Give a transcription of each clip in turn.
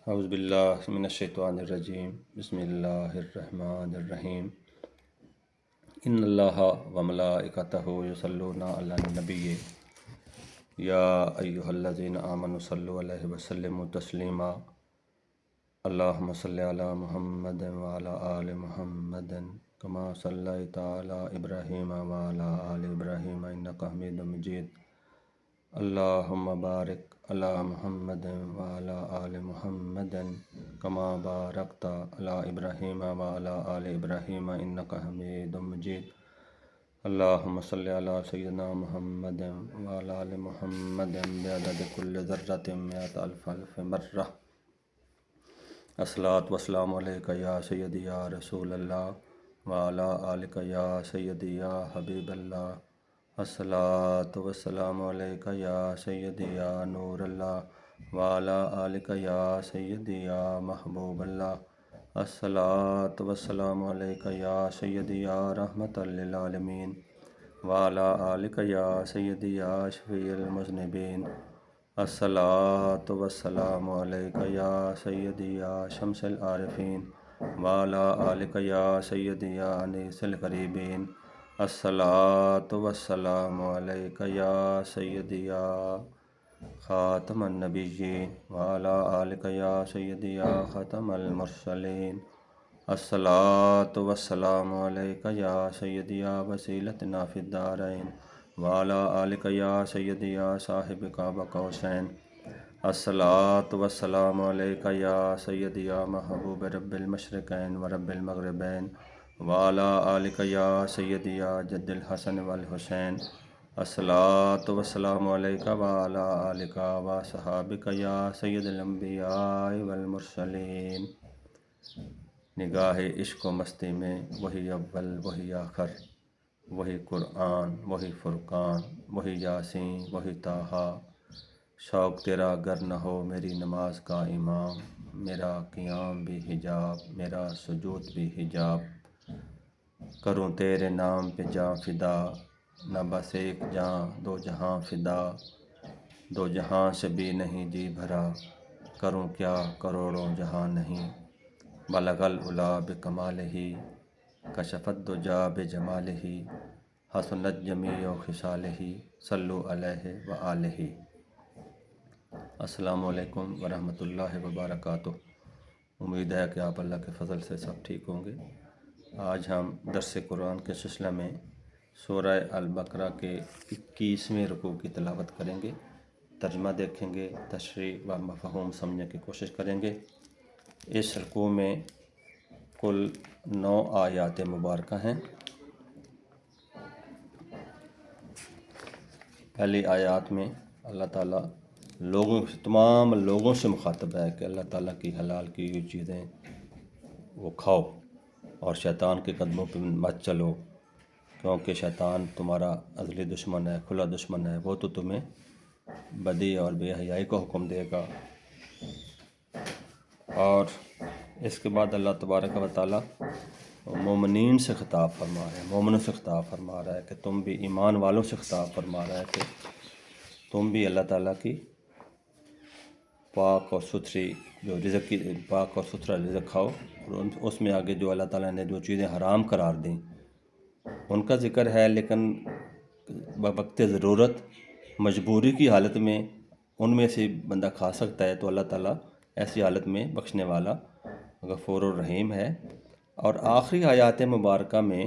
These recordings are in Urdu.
اعوذ باللہ من الشیطان الرجیم بسم اللہ الرحمن الرحیم ان اللہ و ملائکتہ یصلون علی النبی یا ایہا الذین آمنوا صلوا علیہ وسلموا تسلیما اللہم صلی علی محمد وعلی آل محمد کما صلیت علی ابراہیم وعلی آل ابراہیم انک حمید مجید اللہم بارک علی محمد وعلی آل محمد کما بارکت علی ابراہیم وعلی آل ابراہیم انک حمید مجید اللہم صلی علی سیدنا محمد وعلی آل محمد بعدد کل ذرۃ مئۃ الف مرہ الصلاۃ والسلام علیک یا سیدی یا رسول اللہ وعلی آلک یا سیدی یا حبیب اللہ الصلاۃ والسلام علیک یا سیدی یا نور اللہ وعلی آلک یا سیدی یا محبوب اللہ الصلاۃ والسلام علیک یا سیدی یا رحمۃ للعالمین وعلی آلک یا سیدی یا شفیع المذنبین الصلاۃ والسلام علیک یا سیدی یا شمس العارفین وعلی آلک یا سیدی یا انیس الغریبین الصلاۃ والسلام علیک یا سیدی یا خاتم النبیین وعلی آلک یا سیدی یا ختم المرسلین الصلاۃ والسلام علیک یا سیدی یا وسیلتنا فی الدارین وعلی آلک یا سیدی یا صاحب قاب قوسین الصلاۃ والسلام علیک یا سیدی یا محبوب رب المشرقین و رب المغربین وعلی آلک یا سیدی یا جد الحسن والحسین الصلاۃ والسلام علیک وعلی آلک و صحابک یا سید الانبیاء والمرسلین نگاہ عشق و مستی میں وہی اول وہی آخر وہی قرآن وہی فرقان وہی یاسین وہی طٰہٰ شوق تیرا گر نہ ہو میری نماز کا امام میرا قیام بھی حجاب میرا سجود بھی حجاب کروں تیرے نام پہ جاں فدا نہ بس ایک جاں دو جہاں فدا دو جہاں سے بھی نہیں جی بھرا کروں کیا کروڑوں جہاں نہیں بلغ العلا بکمالہ کشف الدجیٰ بجمالہ حسنت جمیع خصالہ صلو علیہ وآلہ۔ السلام علیکم ورحمۃ اللہ وبرکاتہ۔ امید ہے کہ آپ اللہ کے فضل سے سب ٹھیک ہوں گے۔ آج ہم درس قرآن کے سلسلہ میں سورہ البقرہ کے 21ویں رکوع کی تلاوت کریں گے، ترجمہ دیکھیں گے، تشریح و مفہوم سمجھنے کی کوشش کریں گے۔ اس رکوع میں کل 9 آیات مبارکہ ہیں۔ پہلی آیات میں اللہ تعالیٰ تمام لوگوں سے مخاطب ہے کہ اللہ تعالیٰ کی حلال کی ہوئی چیزیں وہ کھاؤ اور شیطان کے قدموں پہ مت چلو، کیونکہ شیطان تمہارا ازلی دشمن ہے، کھلا دشمن ہے، وہ تو تمہیں بدی اور بے حیائی کو حکم دے گا۔ اور اس کے بعد اللہ تبارک و تعالیٰ مومنین سے خطاب فرما رہے ہیں، مومنوں سے خطاب فرما رہا ہے کہ تم بھی ایمان والوں سے خطاب فرما رہا ہے کہ تم بھی اللہ تعالیٰ کی پاک اور ستھری جو رزق کی پاک اور ستھرا رزق کھاؤ، اور اس میں آگے جو اللہ تعالیٰ نے جو چیزیں حرام قرار دیں ان کا ذکر ہے، لیکن بوقت ضرورت مجبوری کی حالت میں ان میں سے بندہ کھا سکتا ہے تو اللہ تعالیٰ ایسی حالت میں بخشنے والا غفور الرحیم ہے۔ اور آخری آیات مبارکہ میں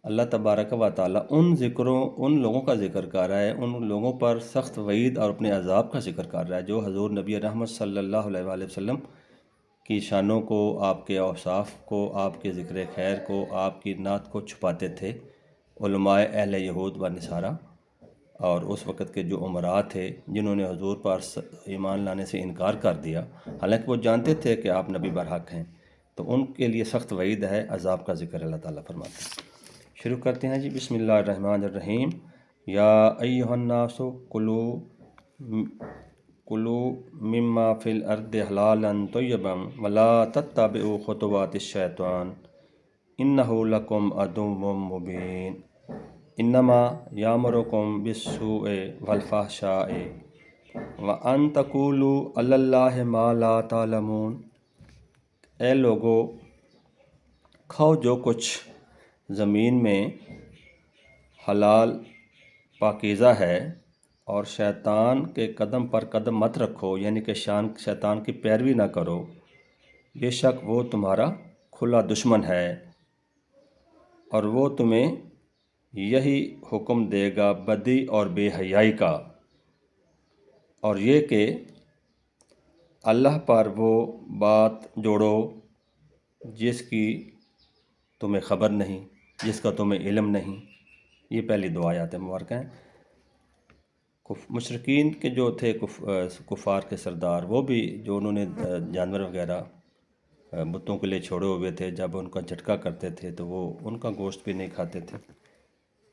اللہ تبارک و تعالیٰ ان لوگوں کا ذکر کر رہا ہے، ان لوگوں پر سخت وعید اور اپنے عذاب کا ذکر کر رہا ہے جو حضور نبی رحمت صلی اللہ علیہ وآلہ وسلم کی شانوں کو، آپ کے اوصاف کو، آپ کے ذکر خیر کو، آپ کی نعت کو چھپاتے تھے علماء اہل یہود و نصارہ، اور اس وقت کے جو امراء تھے جنہوں نے حضور پر ایمان لانے سے انکار کر دیا، حالانکہ وہ جانتے تھے کہ آپ نبی برحق ہیں، تو ان کے لیے سخت وعید ہے، عذاب کا ذکر اللہ تعالیٰ فرماتے ہیں۔ شروع کرتے ہیں جی، بسم اللہ الرحمن الرحیم۔ یا ایھا الناس کلوا مما فی الارض حلالا طیبا ولا تتبعوا خطوات الشیطان انہ لکم عدو مبین انما یامرکم بالسوء والفحشاء وَأَن تَقُولُوا عَلَى اللَّهِ مَا لَا تَعْلَمُونَ، اے لوگو کھاؤ جو کچھ زمین میں حلال پاکیزہ ہے، اور شیطان کے قدم پر قدم مت رکھو، یعنی کہ شیطان کی پیروی نہ کرو، بے شک وہ تمہارا کھلا دشمن ہے، اور وہ تمہیں یہی حکم دے گا بدی اور بے حیائی کا، اور یہ کہ اللہ پر وہ بات جوڑو جس کی تمہیں خبر نہیں، جس کا تمہیں علم نہیں۔ یہ پہلی دو آیات مبارکہ ہیں۔ مشرکین کے جو تھے کفار کے سردار، وہ بھی جو انہوں نے جانور وغیرہ بتوں کے لیے چھوڑے ہوئے تھے، جب ان کا جھٹکا کرتے تھے تو وہ ان کا گوشت بھی نہیں کھاتے تھے۔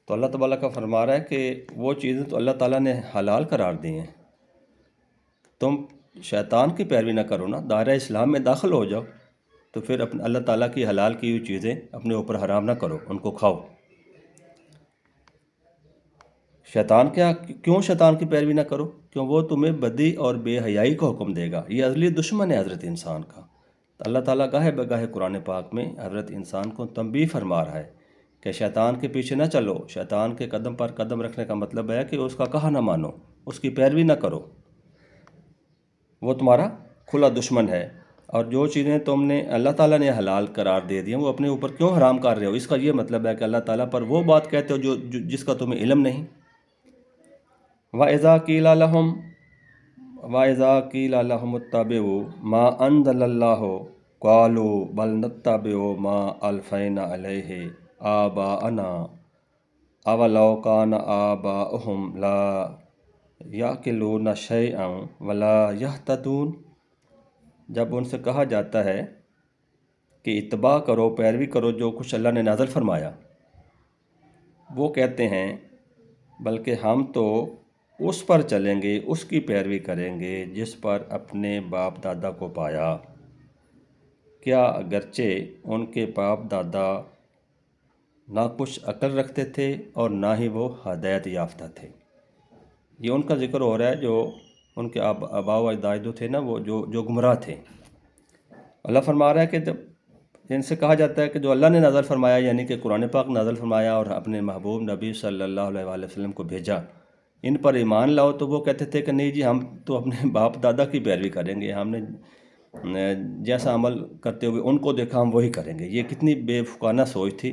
تو اللہ تعالیٰ کا فرما رہا ہے کہ وہ چیزیں تو اللہ تعالیٰ نے حلال قرار دی ہیں، تم شیطان کی پیروی نہ کرو نا، دائرہ اسلام میں داخل ہو جاؤ، تو پھر اپنے اللہ تعالیٰ کی حلال کی ہوئی چیزیں اپنے اوپر حرام نہ کرو، ان کو کھاؤ۔ کیوں شیطان کی پیروی نہ کرو؟ کیوں وہ تمہیں بدی اور بے حیائی کا حکم دے گا، یہ ازلی دشمن ہے حضرت انسان کا۔ اللہ تعالیٰ گاہے بگاہے قرآن پاک میں حضرت انسان کو تنبیہ فرما رہا ہے کہ شیطان کے پیچھے نہ چلو، شیطان کے قدم پر قدم رکھنے کا مطلب ہے کہ اس کا کہا نہ مانو، اس کی پیروی نہ کرو، وہ تمہارا کھلا دشمن ہے۔ اور جو چیزیں تم نے اللہ تعالیٰ نے حلال قرار دے دی ہیں، وہ اپنے اوپر کیوں حرام کر رہے ہو؟ اس کا یہ مطلب ہے کہ اللہ تعالیٰ پر وہ بات کہتے ہو جس کا تمہیں علم نہیں۔ وَإِذَا قِيلَ لَهُمُ اتَّبِعُوا مَا أَنزَلَ اللَّهُ قَالُوا بَلْ نَتَّبِعُ مَا أَلْفَيْنَا عَلَيْهِ آبَاءَنَا أَوَلَوْ كَانَ آبَاؤُهُمْ لَا يَعْقِلُونَ شَيْئًا وَلَا يَهْتَدُونَ، جب ان سے کہا جاتا ہے کہ اتباع کرو، پیروی کرو جو کچھ اللہ نے نازل فرمایا، وہ کہتے ہیں بلکہ ہم تو اس پر چلیں گے، اس کی پیروی کریں گے جس پر اپنے باپ دادا کو پایا، کیا اگرچہ ان کے باپ دادا نہ کچھ عقل رکھتے تھے اور نہ ہی وہ ہدایت یافتہ تھے۔ یہ ان کا ذکر ہو رہا ہے جو ان کے آباء و اجداد جو تھے نا، وہ جو گمراہ تھے۔ اللہ فرما رہا ہے کہ جب ان سے کہا جاتا ہے کہ جو اللہ نے نازل فرمایا، یعنی کہ قرآن پاک نازل فرمایا اور اپنے محبوب نبی صلی اللہ علیہ وآلہ وسلم کو بھیجا، ان پر ایمان لاؤ، تو وہ کہتے تھے کہ نہیں جی، ہم تو اپنے باپ دادا کی پیروی کریں گے، ہم نے جیسا عمل کرتے ہوئے ان کو دیکھا ہم وہی کریں گے۔ یہ کتنی بے وقوفانہ سوچ تھی،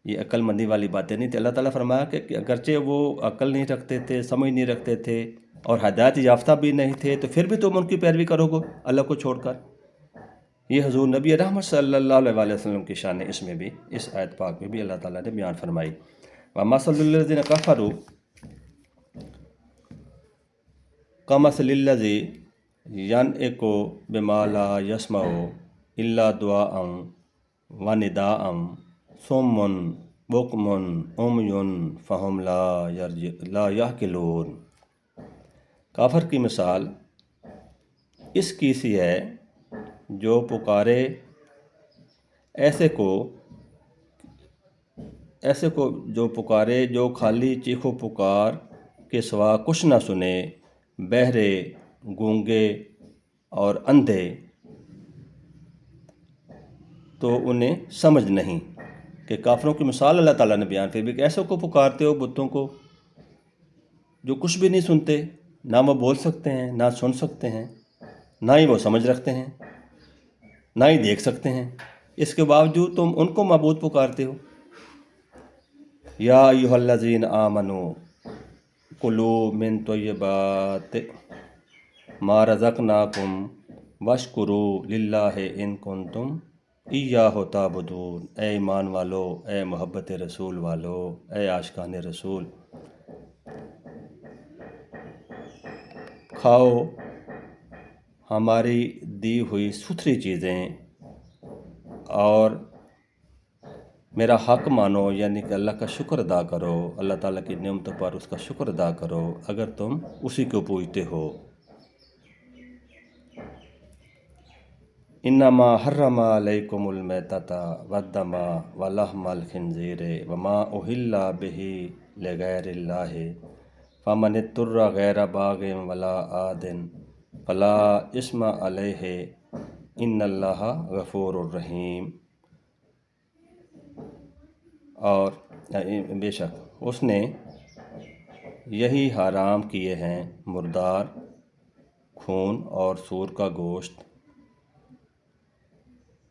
یہ عقل مندی والی باتیں نہیں تھی۔ اللہ تعالیٰ فرمایا کہ اگرچہ وہ عقل نہیں رکھتے تھے، سمجھ نہیں رکھتے تھے اور ہدایت یافتہ بھی نہیں تھے، تو پھر بھی تم ان کی پیروی کرو گے اللہ کو چھوڑ کر۔ یہ حضور نبی رحمت صلی اللہ علیہ وآلہ وسلم کی شان اس میں بھی، اس آیت پاک میں بھی اللہ تعالیٰ نے بیان فرمائی۔ وَمَثَلُ الَّذِينَ كَفَرُوا كَمَثَلِ الَّذِي يَنْعِقُ بِمَا لَا يَسْمَعُ إِلَّا دُعَاءً وَنِدَاءً صُمٌّ بُكْمٌ عُمْيٌ فَهُمْ لَا يَعْقِلُونَ۔ کافر کی مثال اس کی سی ہے جو پکارے ایسے کو جو پکارے جو خالی چیخ و پکار کے سوا کچھ نہ سنے، بہرے، گونگے اور اندھے، تو انہیں سمجھ نہیں۔ کہ کافروں کی مثال اللہ تعالیٰ نے بیان پھر بھی کہ ایسے کو پکارتے ہو بتوں کو جو کچھ بھی نہیں سنتے، نہ وہ بول سکتے ہیں، نہ سن سکتے ہیں، نہ ہی وہ سمجھ رکھتے ہیں، نہ ہی دیکھ سکتے ہیں، اس کے باوجود تم ان کو معبود پکارتے ہو۔ یا ایھا الذین آمنوا کلوا من طیبات ما رزقناکم واشکروا للہ ان کنتم ایاہ تعبدون۔ اے ایمان والو، اے محبت رسول والو، اے عاشقان رسول، کھاؤ ہماری دی ہوئی ستھری چیزیں اور میرا حق مانو، یعنی کہ اللہ کا شکر ادا کرو، اللہ تعالیٰ کی نعمتوں پر اس کا شکر ادا کرو اگر تم اسی کو پوجتے ہو۔ انما حرم علیکم المیتۃ والدم ولحم الخنزیر وما اہل بہ لغیر اللہ فمن اضطر غیر باغ ولا عاد فلا اثم علیہ ان اللہ غفور الرحیم۔ اور بے شک اس نے یہی حرام کیے ہیں مردار، خون اور سور کا گوشت،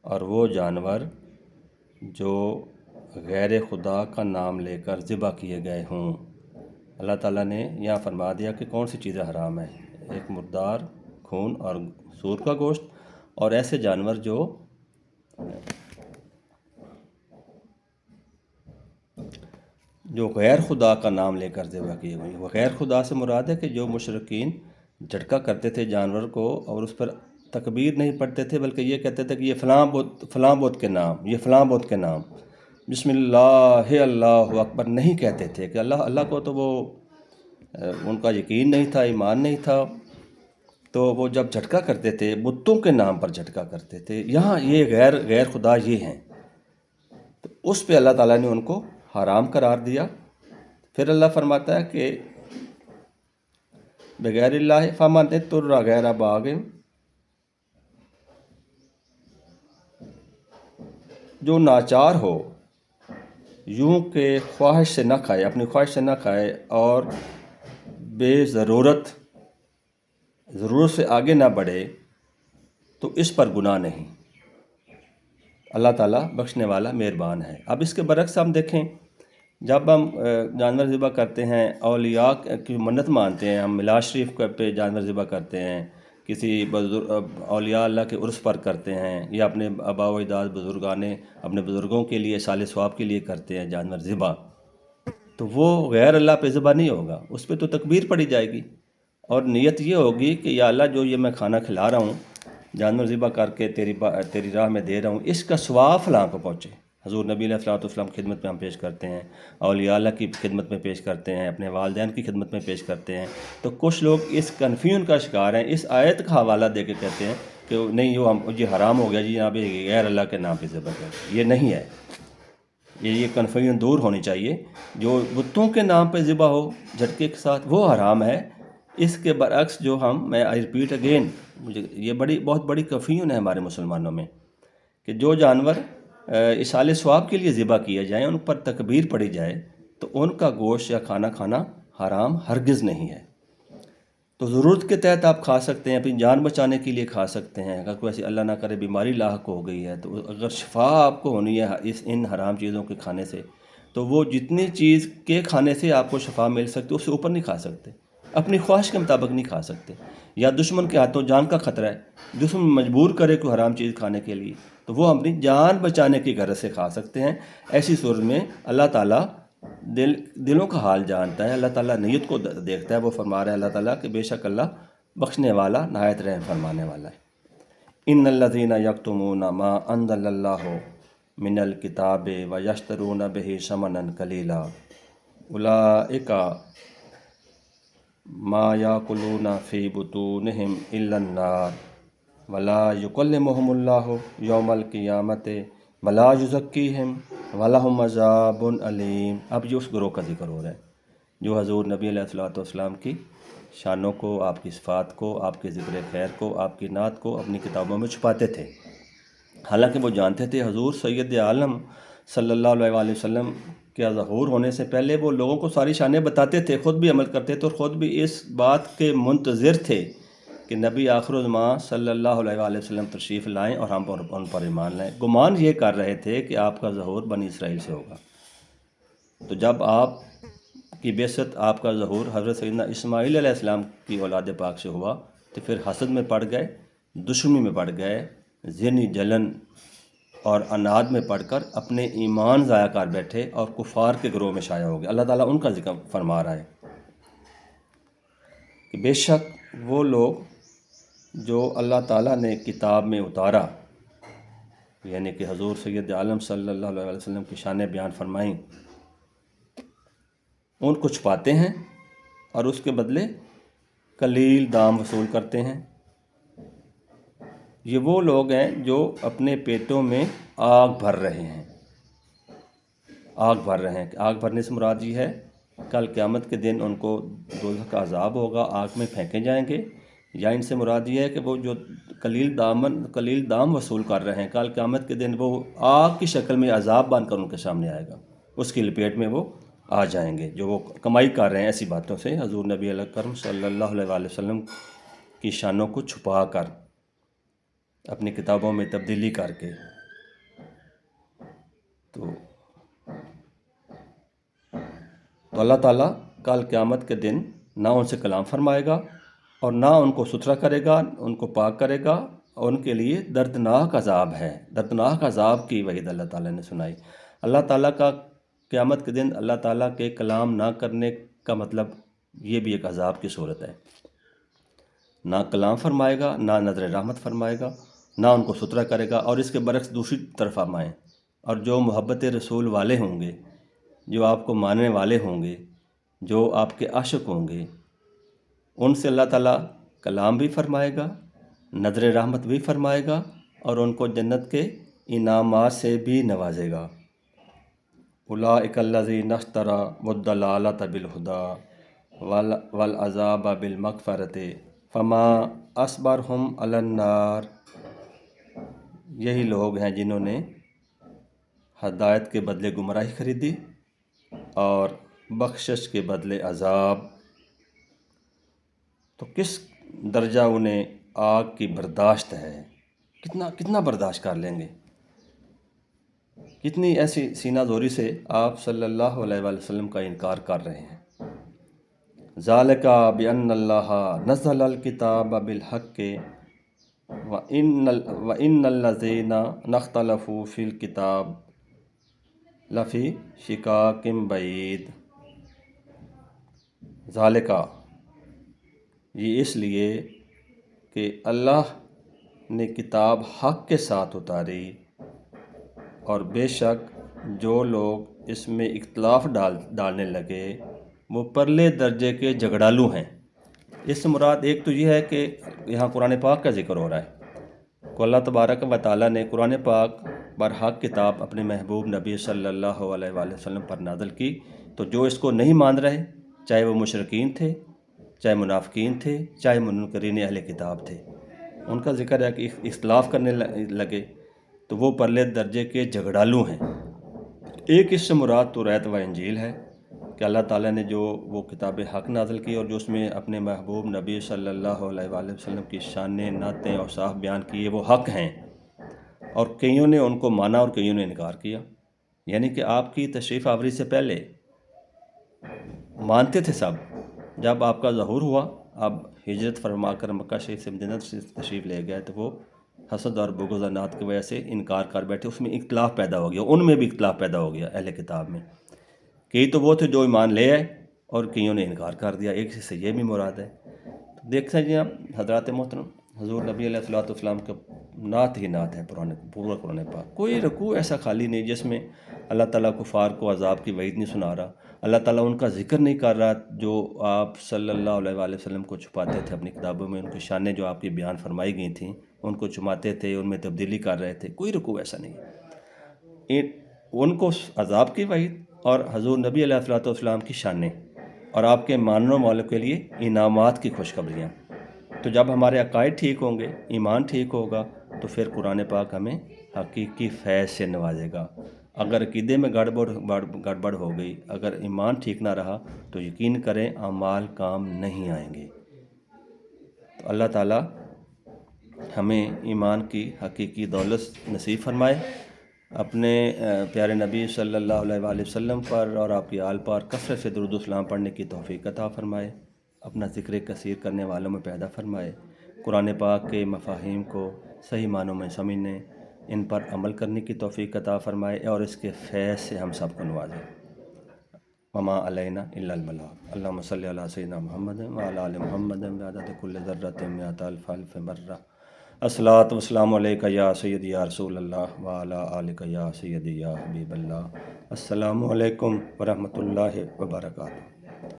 اور وہ جانور جو غیر خدا کا نام لے کر ذبح کیے گئے ہوں۔ اللہ تعالیٰ نے یہاں فرما دیا کہ کون سی چیزیں حرام ہیں، ایک مردار، خون اور سور کا گوشت، اور ایسے جانور جو غیر خدا کا نام لے کر ذبح کیے گئے۔ وہ غیر خدا سے مراد ہے کہ جو مشرکین جھٹکا کرتے تھے جانور کو اور اس پر تکبیر نہیں پڑھتے تھے، بلکہ یہ کہتے تھے کہ یہ فلاں بت کے نام، یہ فلاں بت کے نام، بسم اللہ اللہ اکبر نہیں کہتے تھے، کہ اللہ کو تو وہ ان کا یقین نہیں تھا، ایمان نہیں تھا، تو وہ جب جھٹکا کرتے تھے بتوں کے نام پر جھٹکا کرتے تھے۔ یہاں یہ غیر خدا یہ ہیں، تو اس پہ اللہ تعالیٰ نے ان کو حرام قرار دیا۔ پھر اللہ فرماتا ہے کہ بغیر اللہ فمن اضطر غیر باغ، جو ناچار ہو، یوں کہ خواہش سے نہ کھائے، اپنی خواہش سے نہ کھائے، اور بے ضرورت سے آگے نہ بڑھے، تو اس پر گناہ نہیں۔ اللہ تعالیٰ بخشنے والا مہربان ہے۔ اب اس کے برعکس ہم دیکھیں، جب ہم جانور ذبح کرتے ہیں، اولیاء کی منت مانتے ہیں، ہم میلاد شریف پہ جانور ذبح کرتے ہیں، کسی اولیاء اللہ کے عرس پر کرتے ہیں، یا اپنے آباء و اجداد بزرگانے اپنے بزرگوں کے لیے صالح ثواب کے لیے کرتے ہیں جانور ذبح، تو وہ غیر اللہ پہ ذبح نہیں ہوگا، اس پہ تو تکبیر پڑھی جائے گی، اور نیت یہ ہوگی کہ یا اللہ جو یہ میں کھانا کھلا رہا ہوں، جانور ذبح کر کے تیری راہ میں دے رہا ہوں، اس کا ثواب فلاں کو پہنچے۔ حضور نبی علیہ السلام کی خدمت میں ہم پیش کرتے ہیں، اولیاء اللہ کی خدمت میں پیش کرتے ہیں، اپنے والدین کی خدمت میں پیش کرتے ہیں، تو کچھ لوگ اس کنفیوژن کا شکار ہیں، اس آیت کا حوالہ دے کے کہتے ہیں کہ نہیں یہ حرام ہو گیا جی، یہاں پہ غیر اللہ کے نام پہ ذبح کر، یہ نہیں ہے۔ یہ کنفیوژن دور ہونی چاہیے۔ جو بتوں کے نام پہ ذبح ہو جھٹکے کے ساتھ، وہ حرام ہے۔ اس کے برعکس جو میں آئی ریپیٹ اگین، یہ بہت بڑی کنفیوژن ہے ہمارے مسلمانوں میں، کہ جو جانور اصالِ ثواب کے لیے ذبح کیے جائیں، ان پر تکبیر پڑھی جائے، تو ان کا گوشت یا کھانا کھانا حرام ہرگز نہیں ہے۔ تو ضرورت کے تحت آپ کھا سکتے ہیں، اپنی جان بچانے کے لیے کھا سکتے ہیں، اگر کوئی ایسی اللہ نہ کرے بیماری لاحق ہو گئی ہے، تو اگر شفا آپ کو ہونی ہے ان حرام چیزوں کے کھانے سے، تو وہ جتنی چیز کے کھانے سے آپ کو شفا مل سکتی اس سے اوپر نہیں کھا سکتے، اپنی خواہش کے مطابق نہیں کھا سکتے۔ یا دشمن کے ہاتھوں جان کا خطرہ ہے، دشمن مجبور کرے کوئی حرام چیز کھانے کے لیے، تو وہ اپنی جان بچانے کی غرض سے کھا سکتے ہیں۔ ایسی صورت میں اللہ تعالیٰ دلوں کا حال جانتا ہے، اللہ تعالیٰ نیت کو دیکھتا ہے۔ وہ فرما رہا ہے اللہ تعالیٰ کہ بے شک اللہ بخشنے والا نہایت رحم فرمانے والا ہے۔ ان الذین یکتمون ما انزل اللہ من الکتاب ویشترون بہ ثمنا قلیلا اولئک ما یاکلون فی بطونہم الا النار ولا یکلمہم اللہ یوم القیامۃ ولا یزکیہم وَلَهُمْ عَذَابٌ علیم۔ اب یہ اس گروہ کا ذکر ہو رہا ہے جو حضور نبی علیہ السلام کی شانوں کو، آپ کی صفات کو، آپ کے ذکر خیر کو، آپ کی نعت کو اپنی کتابوں میں چھپاتے تھے، حالانکہ وہ جانتے تھے حضور سید عالم صلی اللہ علیہ وآلہ وسلم کے ظہور ہونے سے پہلے وہ لوگوں کو ساری شانیں بتاتے تھے، خود بھی عمل کرتے تھے، اور خود بھی اس بات کے منتظر تھے کہ نبی آخر الزمان صلی اللہ علیہ وآلہ وسلم تشریف لائیں اور ہم ان پر ایمان لائیں۔ گمان یہ کر رہے تھے کہ آپ کا ظہور بنی اسرائیل سے ہوگا۔ تو جب آپ کی بعثت، آپ کا ظہور حضرت سیدنا اسماعیل علیہ السلام کی اولاد پاک سے ہوا، تو پھر حسد میں پڑ گئے، دشمنی میں پڑ گئے، ذہنی جلن اور اناد میں پڑھ کر اپنے ایمان ضائع کر بیٹھے اور کفار کے گروہ میں شائع ہو گئے۔ اللہ تعالیٰ ان کا ذکر فرما رہا ہے کہ بے شک وہ لوگ جو اللہ تعالیٰ نے کتاب میں اتارا، یعنی کہ حضور سید عالم صلی اللہ علیہ وسلم کی شانیں بیان فرمائیں، ان کو چھپاتے ہیں اور اس کے بدلے قلیل دام وصول کرتے ہیں۔ یہ وہ لوگ ہیں جو اپنے پیٹوں میں آگ بھر رہے ہیں۔ آگ بھر رہے ہیں، آگ بھرنے سے مراد یہ ہے کل قیامت کے دن ان کو دوزخ کا عذاب ہوگا، آگ میں پھینکے جائیں گے، یا ان سے مراد یہ ہے کہ وہ جو قلیل دام وصول کر رہے ہیں، کل قیامت کے دن وہ آگ کی شکل میں عذاب بن کر ان کے سامنے آئے گا، اس کی لپیٹ میں وہ آ جائیں گے جو وہ کمائی کر رہے ہیں ایسی باتوں سے، حضور نبی اکرم صلی اللہ علیہ وآلہ وسلم کی شانوں کو چھپا کر، اپنی کتابوں میں تبدیلی کر کے۔ تو اللہ تعالیٰ کل قیامت کے دن نہ ان سے کلام فرمائے گا اور نہ ان کو ستھرا کرے گا، ان کو پاک کرے گا، اور ان کے لیے دردناک عذاب ہے۔ دردناک عذاب کی وعید اللہ تعالیٰ نے سنائی۔ اللہ تعالیٰ کا قیامت کے دن اللہ تعالیٰ کے کلام نہ کرنے کا مطلب یہ بھی ایک عذاب کی صورت ہے۔ نہ کلام فرمائے گا، نہ نظر رحمت فرمائے گا، نہ ان کو ستھرا کرے گا، اور اس کے برعکس دوسری طرف فرمائیں، اور جو محبت رسول والے ہوں گے، جو آپ کو ماننے والے ہوں گے، جو آپ کے عاشق ہوں گے، ان سے اللہ تعالیٰ کلام بھی فرمائے گا، نظر رحمت بھی فرمائے گا، اور ان کو جنت کے انعامات سے بھی نوازے گا۔ اولئک الذین اشتروا الضلالۃ بالہدی والعذاب بالمغفرۃ فما اصبرہم علی النار۔ یہی لوگ ہیں جنہوں نے ہدایت کے بدلے گمراہی خریدی اور بخشش کے بدلے عذاب۔ تو کس درجہ انہیں آگ کی برداشت ہے، کتنا برداشت کر لیں گے، کتنی ایسی سینہ زوری سے آپ صلی اللہ علیہ وآلہ وسلم کا انکار کر رہے ہیں۔ ذالک بأن اللہ نزل الکتاب بالحق وإن الذین اختلفوا فی الکتاب لفی شقاق بعید۔ ذالکہ، یہ اس لیے کہ اللہ نے کتاب حق کے ساتھ اتاری، اور بے شک جو لوگ اس میں اختلاف ڈالنے لگے وہ پرلے درجے کے جھگڑالو ہیں۔ اس سے مراد ایک تو یہ ہے کہ یہاں قرآن پاک کا ذکر ہو رہا ہے کہ اللہ تبارک و تعالیٰ نے قرآن پاک برحق کتاب اپنے محبوب نبی صلی اللہ علیہ وآلہ وسلم پر نازل کی، تو جو اس کو نہیں مان رہے، چاہے وہ مشرکین تھے، چاہے منافقین تھے، چاہے منکرین اہل کتاب تھے، ان کا ذکر ہے کہ اختلاف کرنے لگے تو وہ پرلے درجے کے جھگڑالو ہیں۔ ایک اس سے مراد توریت و انجیل ہے کہ اللہ تعالیٰ نے جو وہ کتاب حق نازل کی اور جو اس میں اپنے محبوب نبی صلی اللہ علیہ وآلہ وسلم کی شانیں، نعتیں اور صاف بیان کیے، وہ حق ہیں، اور کئیوں نے ان کو مانا اور کئیوں نے انکار کیا۔ یعنی کہ آپ کی تشریف آوری سے پہلے مانتے تھے سب، جب آپ کا ظہور ہوا، اب ہجرت فرما کر مکہ شریف سے مدینہ تشریف لے گئے، تو وہ حسد اور بغض عناد کی وجہ سے انکار کر بیٹھے، اس میں اختلاف پیدا ہو گیا، ان میں بھی اختلاف پیدا ہو گیا اہل کتاب میں۔ کئی تو وہ تھے جو ایمان لے آئے اور کئیوں نے انکار کر دیا، ایک سے یہ بھی مراد ہے۔ دیکھتے ہیں آپ حضرات محترم، حضور نبی علیہ الصلوۃ والسلام کا نعت ہی نعت ہے پورا قرآن پاک۔ کوئی رکوع ایسا خالی نہیں جس میں اللہ تعالیٰ کفار کو عذاب کی وعید نہیں سنا رہا، اللہ تعالیٰ ان کا ذکر نہیں کر رہا جو آپ صلی اللہ علیہ وآلہ وسلم کو چھپاتے تھے اپنی کتابوں میں، ان کی شانیں جو آپ کی بیان فرمائی گئی تھیں ان کو چھپاتے تھے، ان میں تبدیلی کر رہے تھے۔ کوئی رکوع ایسا نہیں، ان کو عذاب کی وعید اور حضور نبی علیہ الصلوۃ والسلام کی شانیں اور آپ کے ماننے والوں کے لیے انعامات کی خوشخبریاں۔ تو جب ہمارے عقائد ٹھیک ہوں گے، ایمان ٹھیک ہوگا، تو پھر قرآن پاک ہمیں حقیقی فیض سے نوازے گا۔ اگر عقیدے میں گڑبڑ ہو گئی، اگر ایمان ٹھیک نہ رہا، تو یقین کریں اعمال کام نہیں آئیں گے۔ تو اللہ تعالیٰ ہمیں ایمان کی حقیقی دولت نصیب فرمائے، اپنے پیارے نبی صلی اللہ علیہ وآلہ وسلم پر اور آپ کی آل پر کثرت سے درود و سلام پڑھنے کی توفیق عطا فرمائے، اپنا ذکر کثیر کرنے والوں میں پیدا فرمائے، قرآن پاک کے مفاہیم کو صحیح معنوں میں سمجھنے، ان پر عمل کرنے کی توفیق عطا فرمائے، اور اس کے فیض سے ہم سب کو نوازے۔ وما علینا الا البلاغ۔ اللہم صلی علی سیدنا محمد وعلی آل محمد بعدد کل ذرۃ مئۃ الف الف مرہ۔ الصلاۃ والسلام علیکہ یا سیدی یا رسول اللہ وعلی آلکہ یا سیدی یا حبیب اللہ۔ السلام علیکم ورحمۃ اللہ وبرکاتہ۔